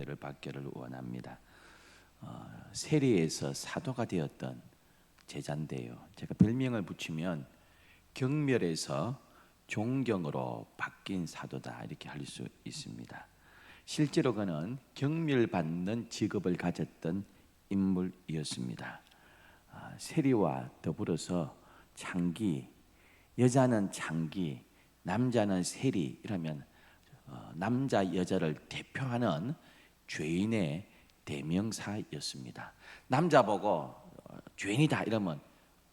은혜를 받기를 원합니다. 세리에서 사도가 되었던 제자인데요. 제가 별명을 붙이면 경멸에서 존경으로 바뀐 사도다 이렇게 할 수 있습니다. 실제로 그는 경멸받는 직업을 가졌던 인물이었습니다. 세리와 더불어서 창기, 여자는 창기, 남자는 세리 이러면 남자 여자를 대표하는 죄인의 대명사였습니다. 남자 보고 죄인이다 이러면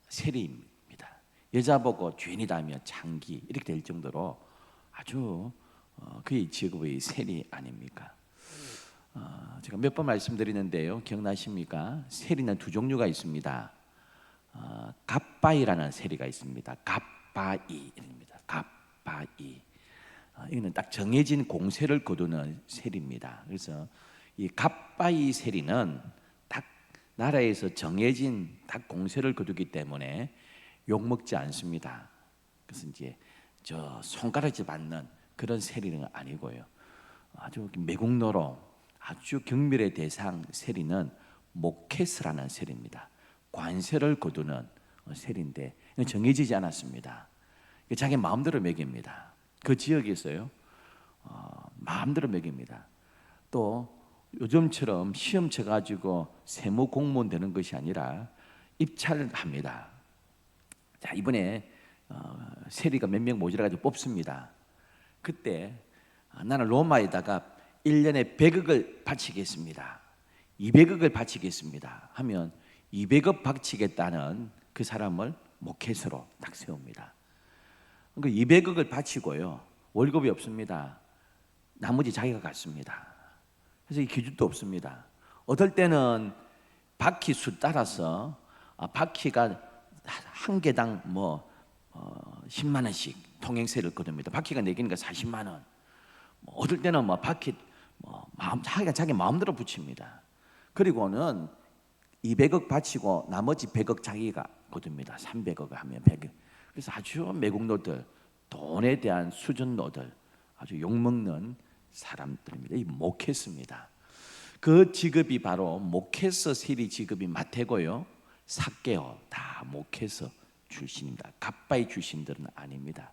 세리입니다. 여자 보고 죄인이다 하면 창기 이렇게 될 정도로 아주 그의 직업의 세리 아닙니까? 제가 몇 번 말씀드리는데요, 기억나십니까? 세리는 두 종류가 있습니다. 갑바이라는 세리가 있습니다. 갑바이입니다. 갑바이. 이거는 딱 정해진 공세를 거두는 세리입니다. 그래서 이 갑바이 세리는 딱 나라에서 정해진 딱 공세를 거두기 때문에 욕 먹지 않습니다. 그래서 이제 저 손가락질 받는 그런 세리는 아니고요. 아주 매국노로 아주 경멸의 대상 세리는 모케스라는 세리입니다. 관세를 거두는 세리인데 정해지지 않았습니다. 자기 마음대로 먹입니다. 그 지역에서요, 마음대로 먹입니다. 또 요즘처럼 시험 쳐가지고 세무 공무원 되는 것이 아니라 입찰을 합니다. 자, 이번에 세리가 몇 명 모자라가지고 뽑습니다. 그때 나는 로마에다가 1년에 100억을 바치겠습니다, 200억을 바치겠습니다 하면 200억 바치겠다는 그 사람을 모켓으로 딱 세웁니다. 그 200억을 바치고요, 월급이 없습니다. 나머지 자기가 갖습니다. 그래서 이 기준도 없습니다. 어떨 때는 바퀴 수 따라서 바퀴가 한 개당 10만 원씩 통행세를 거둡니다. 바퀴가 4개니까 40만 원. 어떨 때는 바퀴 자기 마음대로 붙입니다. 그리고는 200억 바치고 나머지 100억 자기가 거둡니다. 300억 하면 100억. 그래서 아주 매국노들, 돈에 대한 수준노들, 아주 욕먹는 사람들입니다. 이 모케스입니다. 그 직업이 바로 모케스 세리 직업이 마태고요, 삭개오 다 모케스 출신입니다. 갑바이 출신들은 아닙니다.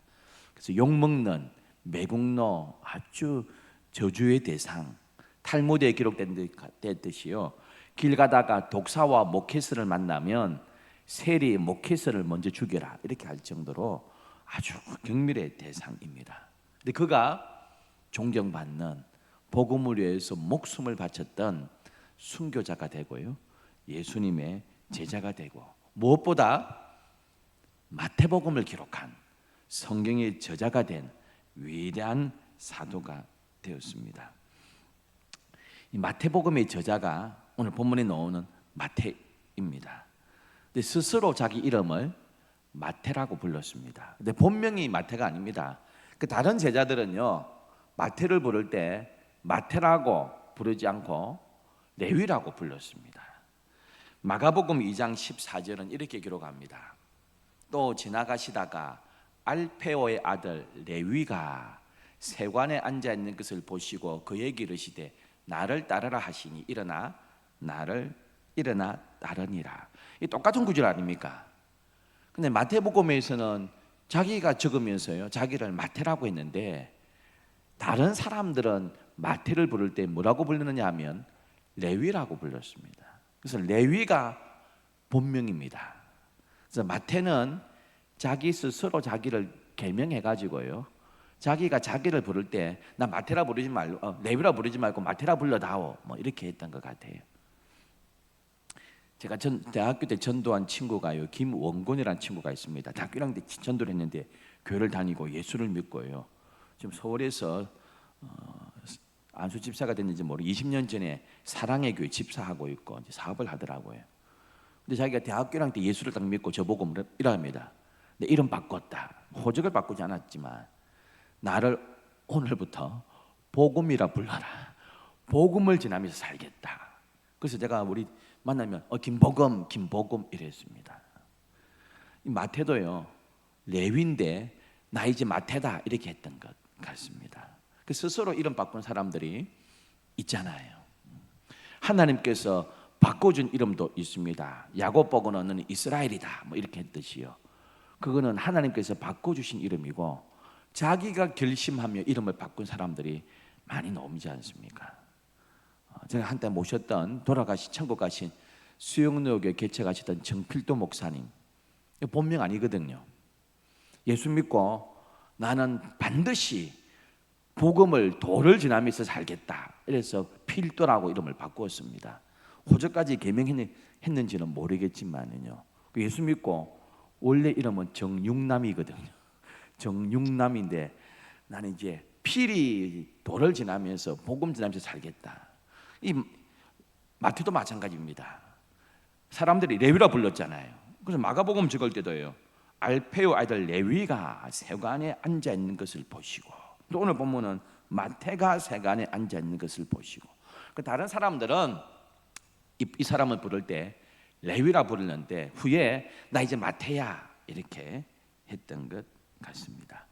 그래서 욕먹는 매국노, 아주 저주의 대상, 탈무드에 기록됐듯이요, 길 가다가 독사와 모케스를 만나면 세리 모케스를 먼저 죽여라 이렇게 할 정도로 아주 경멸의 대상입니다. 근데 그가 존경받는, 복음을 위해서 목숨을 바쳤던 순교자가 되고요, 예수님의 제자가 되고, 무엇보다 마태복음을 기록한 성경의 저자가 된 위대한 사도가 되었습니다. 이 마태복음의 저자가 오늘 본문에 나오는 마태입니다. 근데 스스로 자기 이름을 마태라고 불렀습니다. 근데 본명이 마태가 아닙니다. 그 다른 제자들은요, 마태를 부를 때 마태라고 부르지 않고 레위라고 불렀습니다. 마가복음 2장 14절은 이렇게 기록합니다. 또 지나가시다가 알페오의 아들 레위가 세관에 앉아 있는 것을 보시고 그에게 이르시되 나를 따르라 하시니 일어나 따르니라. 이 똑같은 구절 아닙니까? 근데 마태복음에서는 자기가 적으면서요, 자기를 마태라고 했는데 다른 사람들은 마태를 부를 때 뭐라고 부르느냐 하면 레위라고 불렀습니다. 그래서 레위가 본명입니다. 그래서 마태는 자기 스스로 자기를 개명해 가지고요, 자기가 자기를 부를 때 나 마태라 부르지 말고 레위라 부르지 말고 마태라 불러다오 이렇게 했던 것 같아요. 제가 대학교 때 전도한 친구가요, 김원곤이라는 친구가 있습니다. 대학교 1학년 때 전도를 했는데 교회를 다니고 예수를 믿고요, 지금 서울에서 안수 집사가 됐는지 모르고 20년 전에 사랑의 교회 집사하고 있고 이제 사업을 하더라고요. 근데 자기가 대학교 1학년 때 예수를 딱 믿고 저보고 이랍니다. 내 이름 바꿨다. 호적을 바꾸지 않았지만 나를 오늘부터 복음이라 불러라. 복음을 지나면서 살겠다. 그래서 제가 우리 만나면 김복음 이랬습니다. 이 마태도요, 레위인데 나 이제 마태다 이렇게 했던 것 같습니다. 그 스스로 이름 바꾼 사람들이 있잖아요. 하나님께서 바꿔준 이름도 있습니다. 야곱 보고는 너는 이스라엘이다 뭐 이렇게 했듯이요. 그거는 하나님께서 바꿔주신 이름이고 자기가 결심하며 이름을 바꾼 사람들이 많이 나오지 않습니까? 제가 한때 모셨던 돌아가신 천국 가신 수영로교회 개척하시던 정필도 목사님, 본명 아니거든요. 예수 믿고 나는 반드시 복음을 도를 지나면서 살겠다. 이래서 필도라고 이름을 바꾸었습니다. 호적까지 개명했는지는 모르겠지만요. 예수 믿고 원래 이름은 정육남이거든요. 정육남인데 나는 이제 필이 도를 지나면서 복음 지나면서 살겠다. 이 마태도 마찬가지입니다. 사람들이 레위라 불렀잖아요. 그래서 마가복음 적을 때도요. 알페오 아이들 레위가 세관에 앉아 있는 것을 보시고, 또 오늘 보면은 마태가 세관에 앉아 있는 것을 보시고, 다른 사람들은 이 사람을 부를 때 레위라 부르는데 후에 나 이제 마태야 이렇게 했던 것 같습니다.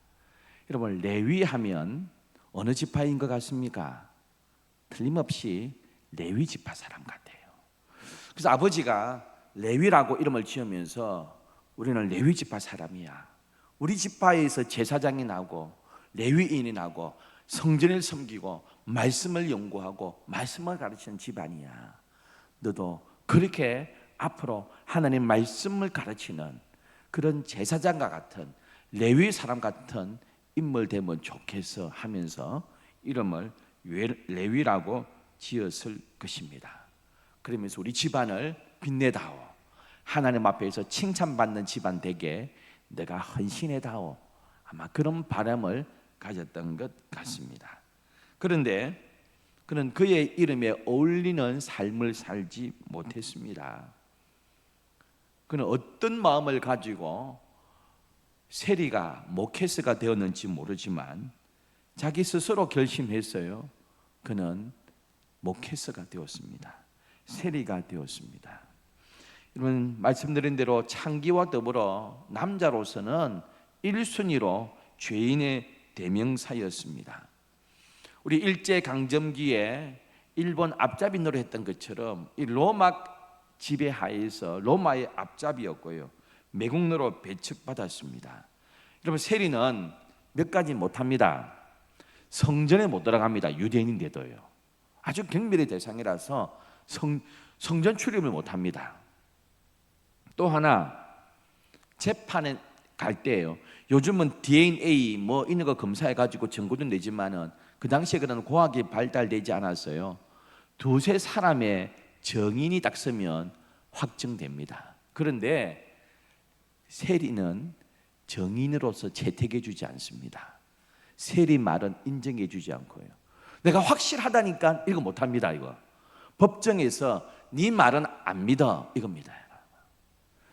여러분, 레위 하면 어느 지파인 것 같습니까? 틀림없이 레위 지파 사람 같아요. 그래서 아버지가 레위라고 이름을 지으면서 우리는 레위 지파 사람이야. 우리 지파에서 제사장이 나고 레위인이 나고 성전을 섬기고 말씀을 연구하고 말씀을 가르치는 집안이야. 너도 그렇게 앞으로 하나님 말씀을 가르치는 그런 제사장과 같은 레위 사람 같은 인물 되면 좋겠어 하면서 이름을 레위라고 지었을 것입니다. 그러면서 우리 집안을 빛내다오, 하나님 앞에서 칭찬받는 집안 되게 내가 헌신해다오, 아마 그런 바람을 가졌던 것 같습니다. 그런데 그는 그의 이름에 어울리는 삶을 살지 못했습니다. 그는 어떤 마음을 가지고 세리가 모케스가 되었는지 모르지만 자기 스스로 결심했어요. 그는 모케스가 되었습니다. 세리가 되었습니다. 여러분, 말씀드린 대로 창기와 더불어 남자로서는 1순위로 죄인의 대명사였습니다. 우리 일제강점기에 일본 앞잡이노로 했던 것처럼 이 로마 지배하에서 로마의 앞잡이였고요, 매국노로 배척받았습니다. 여러분, 세리는 몇 가지 못합니다. 성전에 못 들어갑니다. 유대인인데도요. 아주 경멸의 대상이라서 성전 출입을 못합니다. 또 하나, 재판에 갈 때요, 요즘은 DNA 뭐 이런 거 검사해가지고 증거도 내지만은 그 당시에 그런 과학이 발달되지 않았어요. 두세 사람의 정인이 딱 서면 확정됩니다. 그런데 세리는 정인으로서 채택해 주지 않습니다. 세리 말은 인정해 주지 않고요. 내가 확실하다니까 이거 못합니다. 이거 법정에서 네 말은 안 믿어 이겁니다.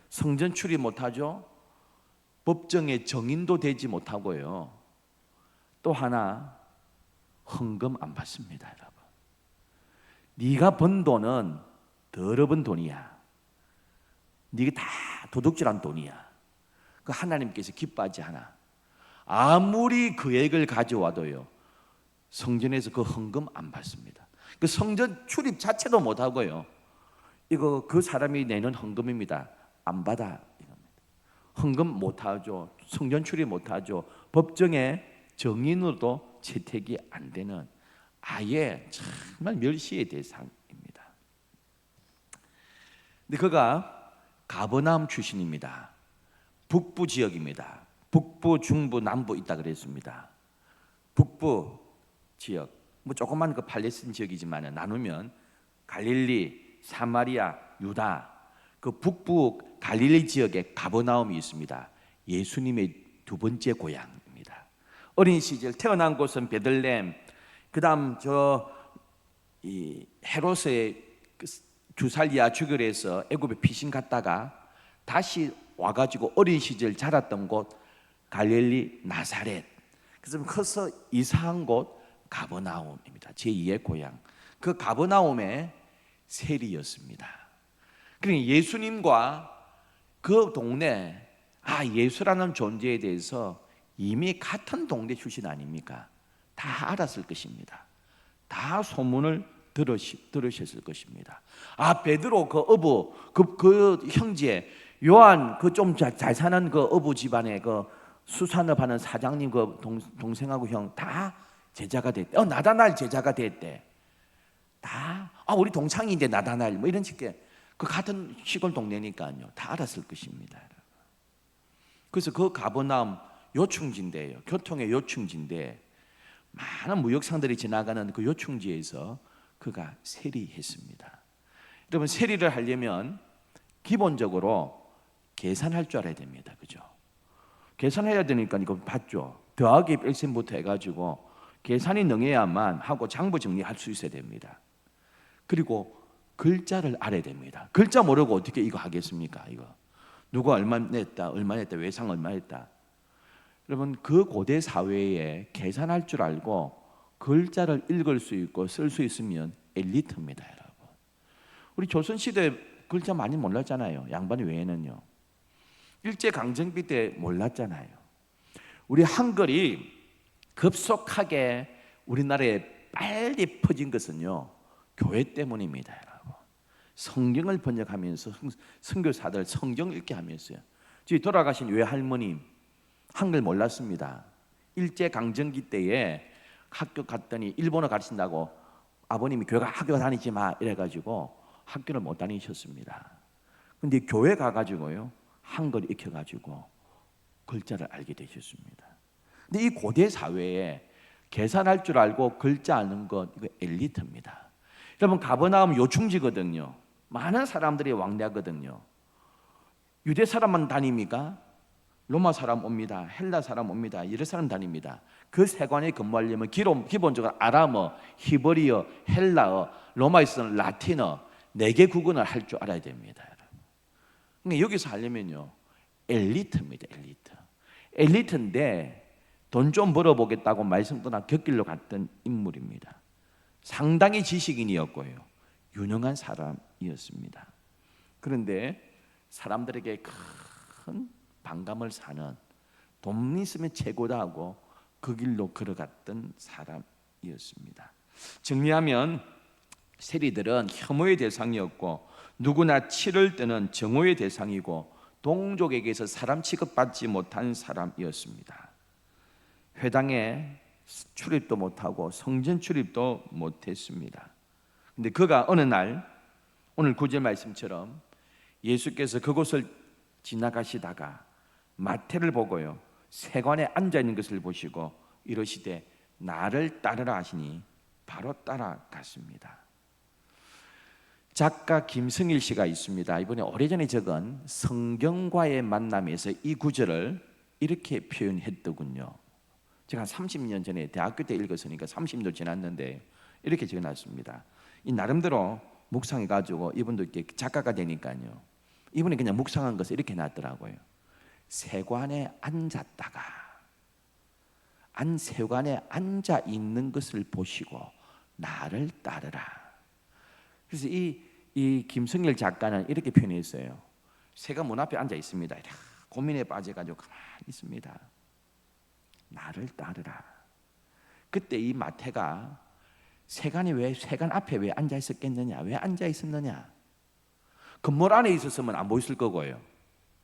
성전 출입 못하죠. 법정에 정인도 되지 못하고요. 또 하나, 헌금 안 받습니다. 여러분, 네가 번 돈은 더러운 돈이야. 네가 다 도둑질한 돈이야. 그 하나님께서 기뻐하지 않아. 아무리 계획을 가져와도요, 성전에서 그 헌금 안 받습니다. 그 성전 출입 자체도 못 하고요. 이거 그 사람이 내는 헌금입니다. 안 받아 이겁니다. 헌금 못 하죠. 성전 출입 못 하죠. 법정에 정인으로도 채택이 안 되는 아예 정말 멸시의 대상입니다. 근데 그가 가버나움 출신입니다. 북부 지역입니다. 북부, 중부, 남부 있다 그랬습니다. 북부 지역, 뭐 조그만 그 팔레스틴 지역이지만 나누면 갈릴리, 사마리아, 유다, 그 북부 갈릴리 지역에 가버나움이 있습니다. 예수님의 두 번째 고향입니다. 어린 시절 태어난 곳은 베들레헴, 그다음 이 헤롯의 두살 죽으려 해서 애굽에 피신 갔다가 다시 와가지고 어린 시절 자랐던 곳 갈릴리 나사렛, 그래서 커서 이사한 곳 가버나움입니다. 제2의 고향. 그 가버나움의 세리였습니다. 그러니까 예수님과 그 동네, 예수라는 존재에 대해서 이미 같은 동네 출신 아닙니까? 다 알았을 것입니다. 다 소문을 들으셨을 것입니다. 아, 베드로 그 어부, 그 형제 요한, 그 좀 잘 사는 그 어부 집안의 그 수산업하는 사장님 그 동생하고 형 다 제자가 됐대. 나다날 제자가 됐대. 다 우리 동창인데 나다날 뭐 이런 식의 그 같은 시골 동네니까요. 다 알았을 것입니다. 그래서 그 가버나움 요충지인데요. 교통의 요충지인데 많은 무역상들이 지나가는 그 요충지에서 그가 세리했습니다. 여러분, 세리를 하려면 기본적으로 계산할 줄 알아야 됩니다. 그죠? 계산해야 되니까 이거 봤죠? 더하기 뺄셈부터 해가지고 계산이 능해야만 하고 장부 정리할 수 있어야 됩니다. 그리고 글자를 알아야 됩니다. 글자 모르고 어떻게 이거 하겠습니까? 이거 누가 얼마 냈다, 외상 얼마 했다. 여러분, 그 고대 사회에 계산할 줄 알고 글자를 읽을 수 있고 쓸 수 있으면 엘리트입니다, 여러분. 우리 조선시대 글자 많이 몰랐잖아요. 양반 외에는요. 일제강점기 때 몰랐잖아요. 우리 한글이 급속하게 우리나라에 빨리 퍼진 것은요, 교회 때문입니다, 여러분. 성경을 번역하면서 선교사들 성경 읽게 하면서요. 저희 돌아가신 외할머님 한글 몰랐습니다. 일제강점기 때에 학교 갔더니 일본어 가르친다고 아버님이 학교 다니지 마 이래가지고 학교를 못 다니셨습니다. 근데 교회 가가지고요 한글 익혀가지고 글자를 알게 되셨습니다. 근데 이 고대 사회에 계산할 줄 알고 글자 아는 것, 이거 엘리트입니다. 여러분, 가버나움 요충지거든요. 많은 사람들이 왕래하거든요. 유대 사람만 다닙니까? 로마 사람 옵니다. 헬라 사람 옵니다. 여러 사람 다닙니다. 그 세관에 근무하려면 기본적으로 아람어, 히브리어, 헬라어, 로마에서는 라틴어 4개 국어를 할 줄 알아야 됩니다. 그러니까 여기서 하려면요 엘리트입니다. 엘리트인데 돈 좀 벌어보겠다고 말씀 떠나 곁길로 갔던 인물입니다. 상당히 지식인이었고요, 유능한 사람이었습니다. 그런데 사람들에게 큰 반감을 사는, 돈 있으면 최고다 하고 그 길로 걸어갔던 사람이었습니다. 정리하면 세리들은 혐오의 대상이었고 누구나 치를 뜨는 정오의 대상이고 동족에게서 사람 취급받지 못한 사람이었습니다. 회당에 출입도 못하고 성전 출입도 못했습니다. 근데 그가 어느 날 오늘 9절 말씀처럼 예수께서 그곳을 지나가시다가 마태를 보고요 세관에 앉아있는 것을 보시고 이러시되 나를 따르라 하시니 바로 따라갔습니다. 작가 김승일 씨가 있습니다. 이번에 오래전에 적은 성경과의 만남에서 이 구절을 이렇게 표현했더군요. 제가 30년 전에 대학교 때 읽었으니까 30년 지났는데 이렇게 적어놨습니다. 이 나름대로 묵상해가지고 이분도 이렇게 작가가 되니까요, 이분이 그냥 묵상한 것을 이렇게 놨더라고요. 세관에 앉았다가 세관에 앉아 있는 것을 보시고 나를 따르라. 그래서 이 김승일 작가는 이렇게 표현했어요. 세관 문 앞에 앉아 있습니다. 고민에 빠져가지고 가만히 있습니다. 나를 따르라. 그때 이 마태가 세관 앞에 왜 앉아 있었겠느냐? 왜 앉아 있었느냐? 건물 안에 있었으면 안 보였을 거고요.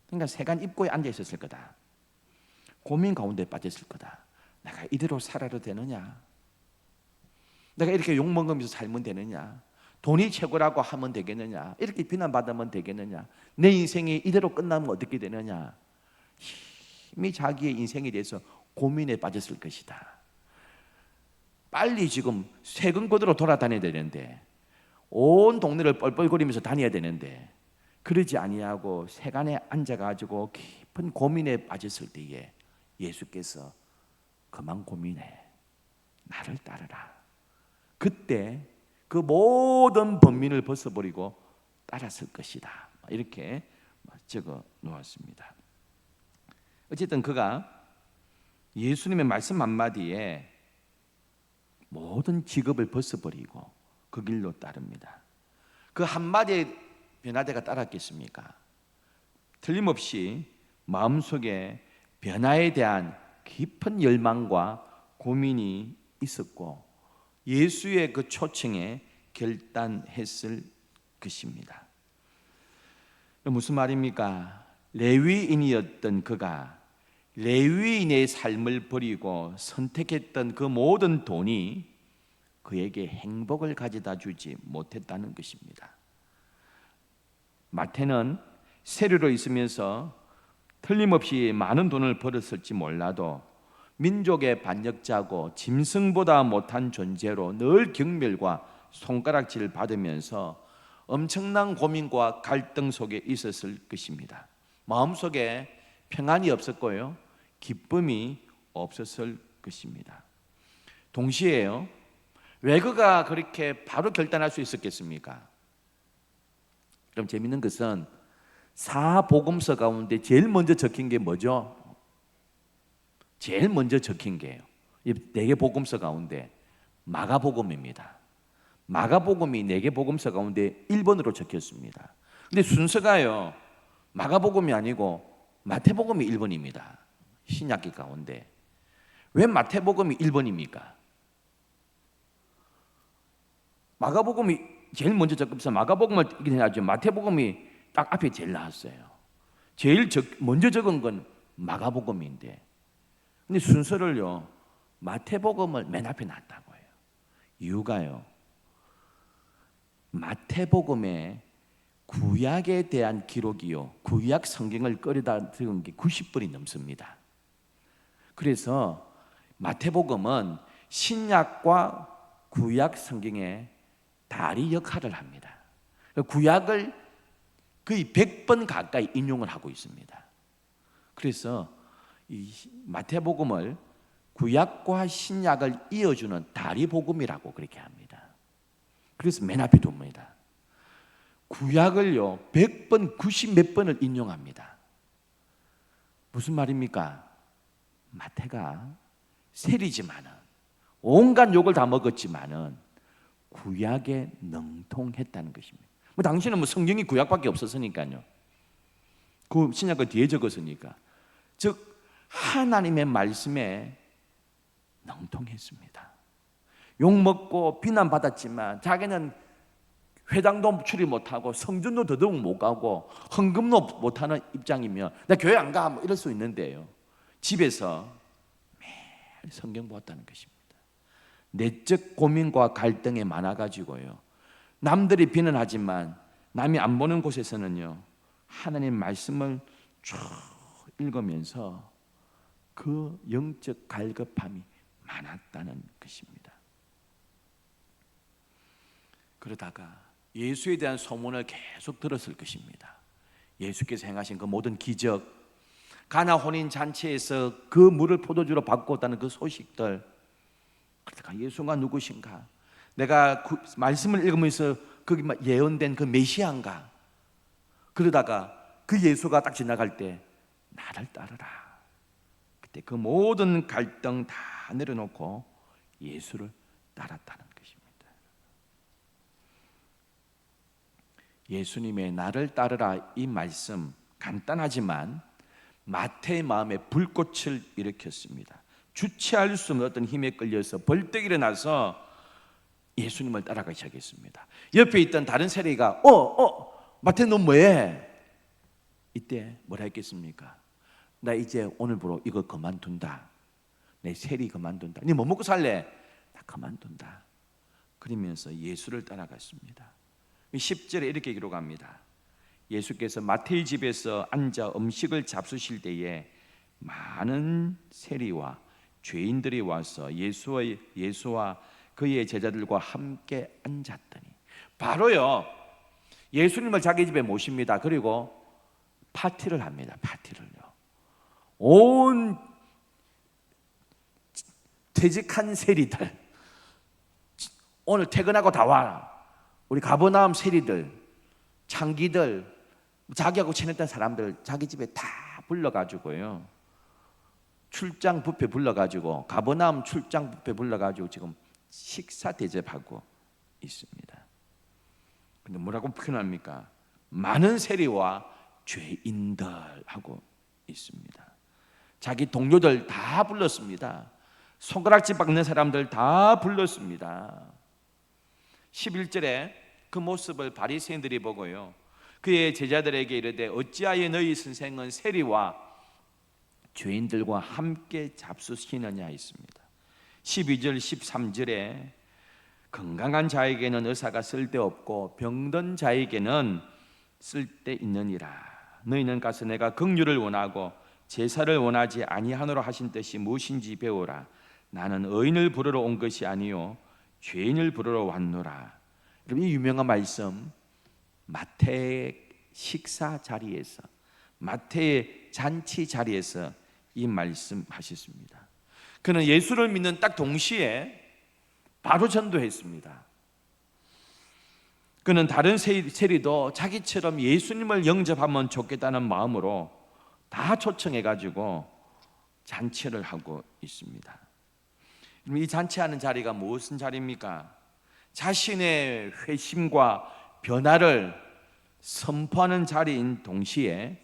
그러니까 세관 입구에 앉아 있었을 거다. 고민 가운데 빠졌을 거다. 내가 이대로 살아도 되느냐? 내가 이렇게 욕먹으면서 살면 되느냐? 돈이 최고라고 하면 되겠느냐? 이렇게 비난받으면 되겠느냐? 내 인생이 이대로 끝나면 어떻게 되느냐? 이미 자기의 인생에 대해서 고민에 빠졌을 것이다. 빨리 지금 세금거두로 돌아다녀야 되는데, 온 동네를 뻘뻘거리면서 다녀야 되는데 그러지 아니하고 세간에 앉아가지고 깊은 고민에 빠졌을 때에 예수께서 그만 고민해, 나를 따르라. 그때 그 모든 번민을 벗어버리고 따랐을 것이다. 이렇게 적어 놓았습니다. 어쨌든 그가 예수님의 말씀 한마디에 모든 직업을 벗어버리고 그 길로 따릅니다. 그 한마디에 변화대가 따랐겠습니까? 틀림없이 마음속에 변화에 대한 깊은 열망과 고민이 있었고 예수의 그 초청에 결단했을 것입니다. 무슨 말입니까? 레위인이었던 그가 레위인의 삶을 버리고 선택했던 그 모든 돈이 그에게 행복을 가져다 주지 못했다는 것입니다. 마태는 세리로 있으면서 틀림없이 많은 돈을 벌었을지 몰라도 민족의 반역자고 짐승보다 못한 존재로 늘 경멸과 손가락질을 받으면서 엄청난 고민과 갈등 속에 있었을 것입니다. 마음속에 평안이 없었고요, 기쁨이 없었을 것입니다. 동시에요, 왜 그가 그렇게 바로 결단할 수 있었겠습니까? 그럼 재밌는 것은 사복음서 가운데 제일 먼저 적힌 게 뭐죠? 제일 먼저 적힌 게요, 이 4개 복음서 가운데 마가복음입니다. 마가복음이 4개 복음서 가운데 1번으로 적혔습니다. 근데 순서가요, 마가복음이 아니고 마태복음이 1번입니다. 신약기 가운데. 왜 마태복음이 1번입니까? 마가복음이 제일 먼저 적혀서 마가복음을 이긴 해야죠. 마태복음이 딱 앞에 제일 나왔어요. 제일 먼저 적은 건 마가복음인데, 근데 순서를요, 마태복음을 맨 앞에 놨다고 해요. 이유가요, 마태복음에 구약에 대한 기록이요, 구약 성경을 끌어다 적은 게 90번이 넘습니다. 그래서 마태복음은 신약과 구약 성경의 다리 역할을 합니다. 구약을 거의 100번 가까이 인용을 하고 있습니다. 그래서 이 마태복음을 구약과 신약을 이어주는 다리복음이라고 그렇게 합니다. 그래서 맨 앞에 둡니다. 구약을요 100번, 90몇 번을 인용합니다. 무슨 말입니까? 마태가 세리지만은, 온갖 욕을 다 먹었지만은 구약에 능통했다는 것입니다. 뭐 당신은 뭐 성경이 구약밖에 없었으니까요, 그 신약을 뒤에 적었으니까, 즉 하나님의 말씀에 능통했습니다. 욕먹고 비난받았지만 자기는 회당도 출입 못하고 성전도 더더욱 못 가고 헌금도 못하는 입장이면 나 교회 안 가, 뭐 이럴 수 있는데요, 집에서 매일 성경 보았다는 것입니다. 내적 고민과 갈등이 많아가지고요, 남들이 비난하지만 남이 안 보는 곳에서는요 하나님 말씀을 쭉 읽으면서 그 영적 갈급함이 많았다는 것입니다. 그러다가 예수에 대한 소문을 계속 들었을 것입니다. 예수께서 행하신 그 모든 기적, 가나 혼인 잔치에서 그 물을 포도주로 바꾸었다는 그 소식들, 그러다가 예수가 누구신가? 내가 말씀을 읽으면서 거기 예언된 그 메시아인가? 그러다가 그 예수가 딱 지나갈 때 나를 따르라. 그때 그 모든 갈등 다 내려놓고 예수를 따랐다는 것입니다. 예수님의 나를 따르라 이 말씀 간단하지만 마태의 마음에 불꽃을 일으켰습니다. 주체할 수 없는 어떤 힘에 끌려서 벌떡 일어나서 예수님을 따라가기 시작했습니다. 옆에 있던 다른 세리가 마태 너 뭐해? 이때 뭐라 했겠습니까? 나 이제 오늘부로 이거 그만둔다. 내 세리 그만둔다. 니 뭐 먹고 살래? 나 그만둔다. 그러면서 예수를 따라갔습니다. 10절에 이렇게 기록합니다. 예수께서 마태의 집에서 앉아 음식을 잡수실 때에 많은 세리와 죄인들이 와서 예수와 그의 제자들과 함께 앉았더니, 바로요 예수님을 자기 집에 모십니다. 그리고 파티를 합니다. 파티를요. 온 퇴직한 세리들, 오늘 퇴근하고 다 와라. 우리 가버나움 세리들, 창기들, 자기하고 친했던 사람들 자기 집에 다 불러가지고요, 출장 뷔페 불러가지고, 가버나움 출장 뷔페 불러가지고 지금 식사 대접하고 있습니다. 근데 뭐라고 표현합니까? 많은 세리와 죄인들하고 있습니다. 자기 동료들 다 불렀습니다. 손가락질 박는 사람들 다 불렀습니다. 11절에 그 모습을 바리새인들이 보고요, 그의 제자들에게 이르되 어찌하여 너희 선생은 세리와 죄인들과 함께 잡수시느냐 했습니다. 12절 13절에 건강한 자에게는 의사가 쓸데없고 병든 자에게는 쓸데있느니라. 너희는 가서 내가 긍휼을 원하고 제사를 원하지 아니하노라 하신 뜻이 무엇인지 배우라. 나는 의인을 부르러 온 것이 아니요 죄인을 부르러 왔노라. 여러분, 이 유명한 말씀 마태의 식사 자리에서, 마태의 잔치 자리에서 이 말씀 하셨습니다. 그는 예수를 믿는 딱 동시에 바로 전도했습니다. 그는 다른 세리도 자기처럼 예수님을 영접하면 좋겠다는 마음으로 다 초청해가지고 잔치를 하고 있습니다. 이 잔치하는 자리가 무슨 자리입니까? 자신의 회심과 변화를 선포하는 자리인 동시에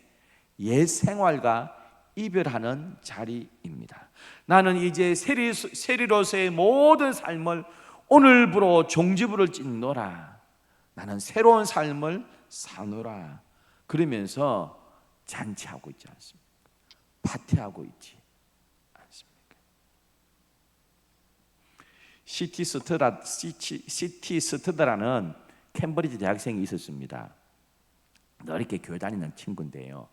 옛 생활과 이별하는 자리입니다. 나는 이제 세리로서의 모든 삶을 오늘부로 종지부를 찍노라. 나는 새로운 삶을 사노라. 그러면서 잔치하고 있지 않습니까? 파티하고 있지 않습니까? 시티 스터드라는 캠브리지 대학생이 있었습니다. 늘 이렇게 교회 다니는 친구인데요,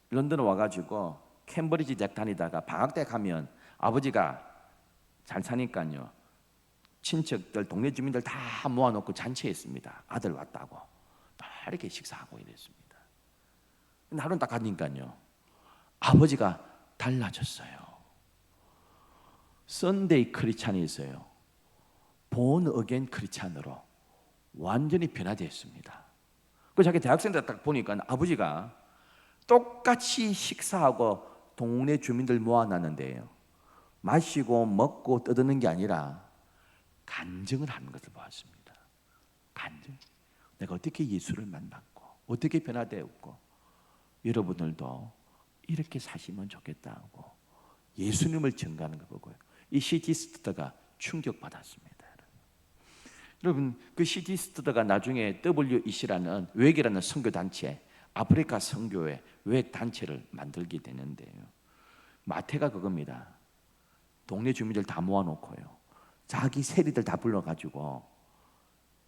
런던에 와가지고 캠브리지 대학 다니다가 방학 때 가면 아버지가 잘 사니까요, 친척들, 동네 주민들 다 모아놓고 잔치했습니다. 아들 왔다고 다 이렇게 식사하고 이랬습니다. 하루는 딱 가니까요, 아버지가 달라졌어요. 썬데이 크리스찬이었어요. 본 어게인 크리스찬으로 완전히 변화되었습니다. 그 자기 대학생들 딱 보니까 아버지가 똑같이 식사하고 동네 주민들 모아놨는데요, 마시고 먹고 떠드는 게 아니라 간증을 하는 것을 보았습니다. 간증. 내가 어떻게 예수를 만났고 어떻게 변화되었고 여러분들도 이렇게 사시면 좋겠다고 예수님을 증거하는 걸 보고요, 이 시티 스터드가 충격받았습니다. 여러분, 그 시티 스터드가 나중에 WEC라는 외계라는 선교단체, 아프리카 선교회 외 단체를 만들게 되는데요, 마태가 그겁니다. 동네 주민들 다 모아놓고요, 자기 세리들 다 불러가지고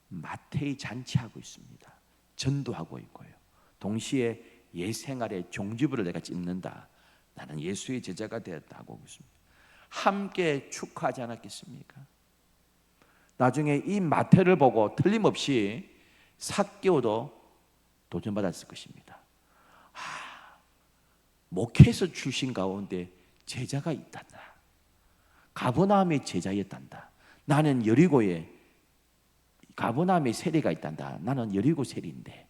마태의 잔치하고 있습니다. 전도하고 있고요, 동시에 옛생활의 종지부를 내가 찝는다. 나는 예수의 제자가 되었다 하고 있습니다. 함께 축하하지 않았겠습니까? 나중에 이 마태를 보고 틀림없이 삭개오도 도전받았을 것입니다. 목회에서 출신 가운데 제자가 있단다. 가버나움의 제자였단다. 나는 여리고에 가버나움의 세리가 있단다. 나는 여리고 세리인데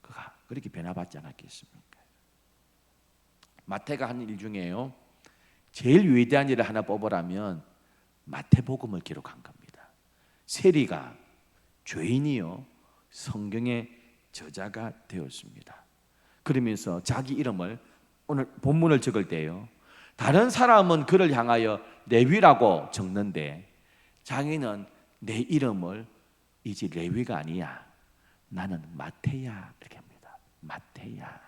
그가 그렇게 변화받지 않았겠습니까? 마태가 한 일 중에요, 제일 위대한 일을 하나 뽑으라면 마태복음을 기록한 겁니다. 세리가, 죄인이요, 성경의 저자가 되었습니다. 그러면서 자기 이름을, 오늘 본문을 적을 때요, 다른 사람은 그를 향하여 레위라고 적는데 자기는 내 이름을 이제 레위가 아니야, 나는 마태야 이렇게 합니다. 마태야.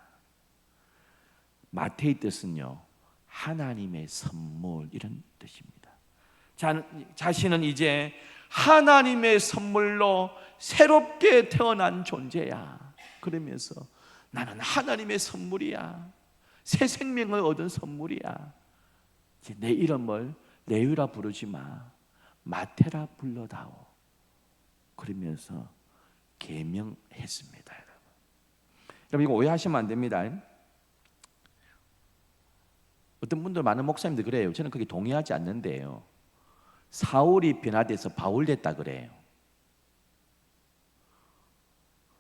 마태의 뜻은요, 하나님의 선물, 이런 뜻입니다. 자신은 이제 하나님의 선물로 새롭게 태어난 존재야. 그러면서 나는 하나님의 선물이야, 새 생명을 얻은 선물이야. 이제 내 이름을 레위라 부르지 마, 마태라 불러다오. 그러면서 계명했습니다. 여러분, 이거 오해하시면 안 됩니다. 어떤 분들, 많은 목사님들 그래요. 저는 그게 동의하지 않는데요, 사울이 변화돼서 바울 됐다 그래요.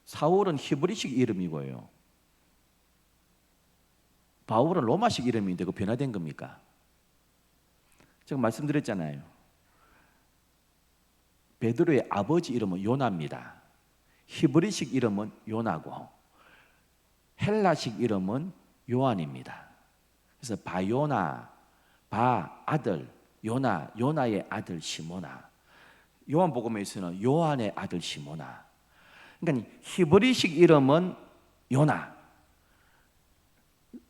사울은 히브리식 이름이고요, 바울은 로마식 이름인데 그 변화된 겁니까? 제가 말씀드렸잖아요. 베드로의 아버지 이름은 요나입니다. 히브리식 이름은 요나고 헬라식 이름은 요한입니다. 그래서 바요나, 바 아들, 요나, 요나의 아들 시모나. 요한복음에서는 요한의 아들 시모나. 그러니까 히브리식 이름은 요나,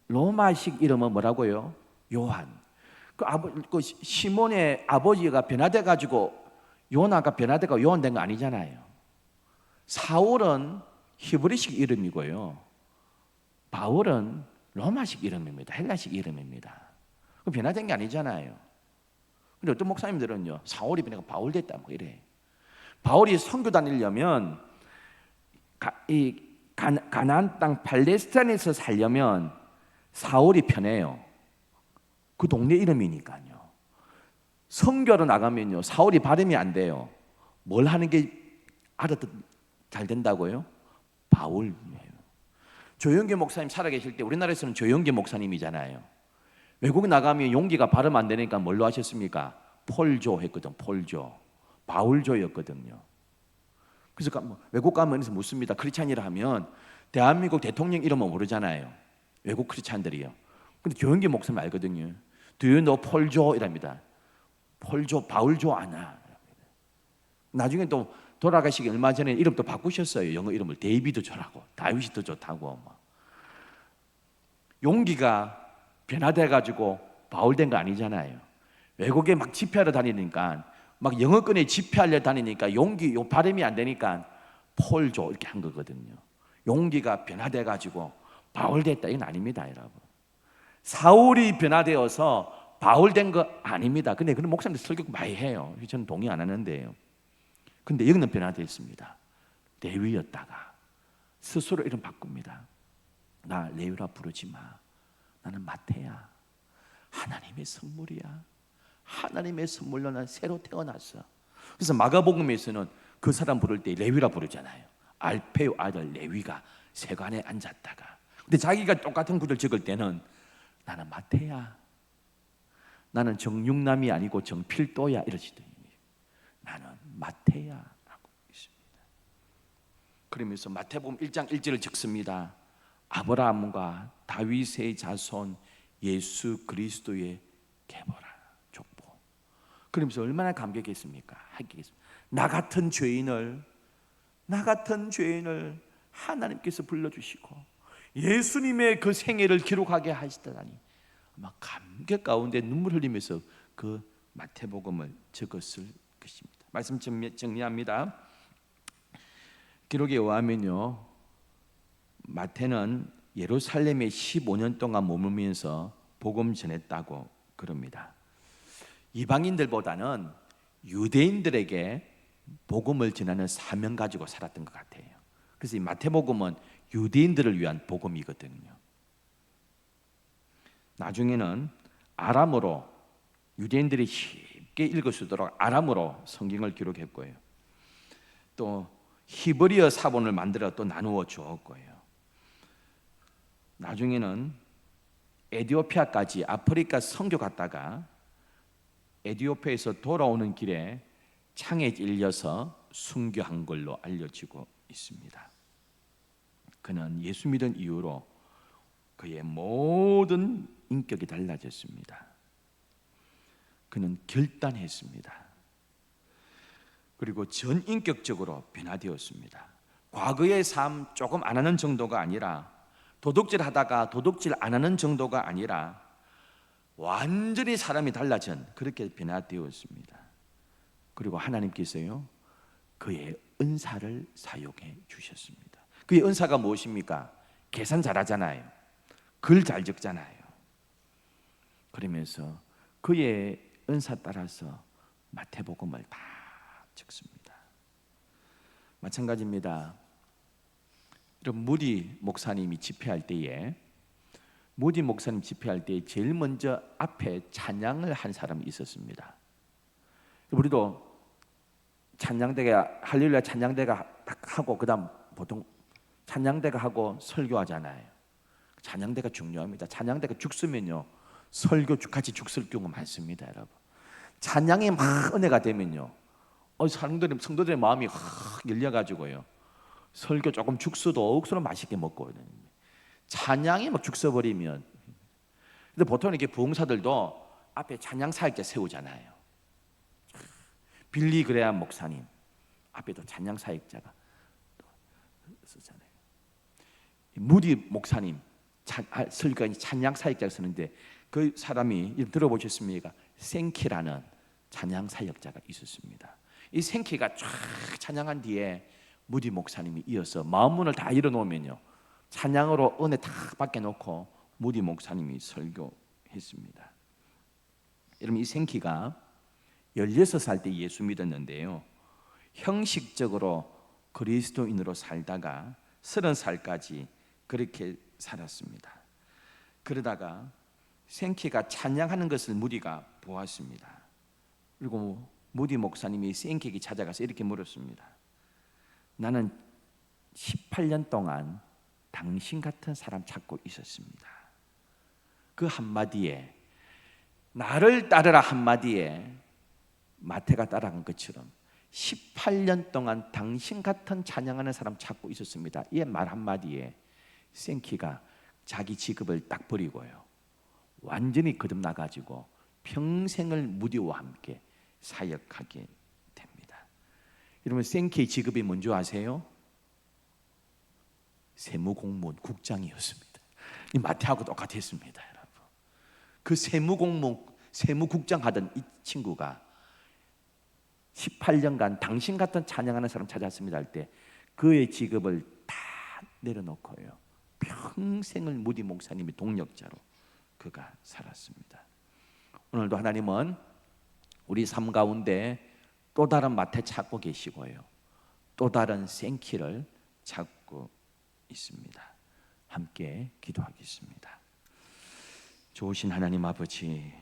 로마식 이름은 뭐라고요? 요한. 그 시몬의 아버지가 변화돼 가지고 요나가 변화돼가 요한된 거 아니잖아요. 사울은 히브리식 이름이고요, 바울은 로마식 이름입니다. 헬라식 이름입니다. 그 변화된 게 아니잖아요. 근데 어떤 목사님들은요, 사울이 변해가 바울 됐다 뭐 이래. 바울이 선교 다니려면 가나안 땅 팔레스타인에서 살려면 사울이 편해요. 그 동네 이름이니까요. 선교로 나가면요, 사울이 발음이 안 돼요. 뭘 하는 게 잘 된다고요? 바울이에요. 조영기 목사님 살아계실 때 우리나라에서는 조영기 목사님이잖아요. 외국 나가면 용기가 발음 안 되니까 뭘로 하셨습니까? 폴조 했거든. 폴조, 바울조였거든요. 그래서 외국 가면 묻습니다. 크리스찬이라 하면 대한민국 대통령 이름은 모르잖아요, 외국 크리스찬들이요. 근데 조영기 목사님 알거든요. Do you know 폴조? 이랍니다. 폴조, 바울조 아나. 나중에 또 돌아가시기 얼마 전에 이름도 바꾸셨어요. 영어 이름을 데이비드 조라고, 다윗이 더 좋다고. 용기가 변화돼가지고 바울된 거 아니잖아요. 외국에 막 집회하러 다니니까, 막 영어권에 집회하려 다니니까 용기 발음이 안 되니까 폴조 이렇게 한 거거든요. 용기가 변화돼가지고 바울됐다, 이건 아닙니다, 여러분. 사울이 변화되어서 바울된 거 아닙니다. 근데 그런 목사님들 설교 많이 해요. 저는 동의 안 하는데요. 근데 여기는 변화되었습니다. 레위였다가 스스로 이름 바꿉니다. 나 레위라 부르지 마. 나는 마태야. 하나님의 선물이야. 하나님의 선물로 난 새로 태어났어. 그래서 마가복음에서는 그 사람 부를 때 레위라 부르잖아요. 알페오 아들 레위가 세관에 앉았다가. 근데 자기가 똑같은 구절 적을 때는 나는 마태야. 나는 정육남이 아니고 정필도야 이러시더니 나는 마태야 라고 있습니다. 그러면서 마태복음 1장 1절을 적습니다. 아브라함과 다윗의 자손 예수 그리스도의 계보라, 족보. 그러면서 얼마나 감격했습니까? 나 같은 죄인을 하나님께서 불러주시고 예수님의 그 생애를 기록하게 하시다니, 아마 감격 가운데 눈물 흘리면서 그 마태복음을 적었을 것입니다. 말씀 정리합니다. 기록에 의하면요, 마태는 예루살렘에 15년 동안 머물면서 복음 전했다고 그럽니다. 이방인들보다는 유대인들에게 복음을 전하는 사명 가지고 살았던 것 같아요. 그래서 이 마태복음은 유대인들을 위한 복음이거든요. 나중에는 아람어로, 유대인들이 쉽게 읽을 수 있도록 아람어로 성경을 기록했고요. 또 히브리어 사본을 만들어 또 나누어 주었고요. 나중에는 에티오피아까지 아프리카 선교 갔다가 에티오피아에서 돌아오는 길에 창에 찔려서 순교한 걸로 알려지고 있습니다. 그는 예수 믿은 이후로 그의 모든 인격이 달라졌습니다. 그는 결단했습니다. 그리고 전인격적으로 변화되었습니다. 과거의 삶 조금 안 하는 정도가 아니라, 도둑질 하다가 도둑질 안 하는 정도가 아니라 완전히 사람이 달라진, 그렇게 변화되었습니다. 그리고 하나님께서요, 그의 은사를 사용해 주셨습니다. 그의 은사가 무엇입니까? 계산 잘하잖아요. 글 잘 적잖아요. 그러면서 그의 은사 따라서 마태복음을 다 적습니다. 마찬가지입니다. 무디 목사님이 집회할 때에, 무디 목사님 집회할 때 제일 먼저 앞에 찬양을 한 사람이 있었습니다. 우리도 찬양대가, 할렐루야 찬양대가 딱 하고 그다음 보통 찬양대가 하고 설교하잖아요. 찬양대가 중요합니다. 찬양대가 죽으면요, 설교 같이 죽을 경우 많습니다, 여러분. 찬양이 막 은혜가 되면요, 성도들의 마음이 확 열려가지고요, 설교 조금 죽어도 억수로 맛있게 먹고, 찬양이 막 죽어버리면. 근데 보통 이렇게 부흥사들도 앞에 찬양 사역자 세우잖아요. 빌리 그레암 목사님 앞에도 찬양 사역자가 쓰잖아요. 무디 목사님 설교가 찬양 사역자가 쓰는데 그 사람이 들어보셨습니까? 생키라는 찬양 사역자가 있었습니다. 이 생키가 쫙 찬양한 뒤에 무디 목사님이 이어서 마음문을 다 열어놓으면요 찬양으로 은혜 다 받겨놓고 무디 목사님이 설교했습니다. 여러분 이 생키가 16살 때 예수 믿었는데요 형식적으로 그리스도인으로 살다가 30살까지 그렇게 살았습니다. 그러다가 생키가 찬양하는 것을 무디가 보았습니다. 그리고 무디 목사님이 생키에게 찾아가서 이렇게 물었습니다. 나는 18년 동안 당신 같은 사람 찾고 있었습니다. 그 한마디에 나를 따르라 한마디에 마태가 따라간 것처럼 18년 동안 당신 같은 찬양하는 사람 찾고 있었습니다. 이 말 한마디에 생키가 자기 직업을 딱 버리고요 완전히 거듭나가지고 평생을 무디와 함께 사역하게 됩니다. 여러분 생키의 직업이 뭔지 아세요? 세무공무원 국장이었습니다. 이 마태하고 똑같았습니다. 여러분 그 세무국장 하던 이 친구가 18년간 당신 같은 찬양하는 사람 찾았습니다 할 때 그의 직업을 다 내려놓고요 평생을 무디 목사님의 동력자로 그가 살았습니다. 오늘도 하나님은 우리 삶 가운데 또 다른 마태 찾고 계시고요 또 다른 생키를 찾고 있습니다. 함께 기도하겠습니다. 좋으신 하나님 아버지,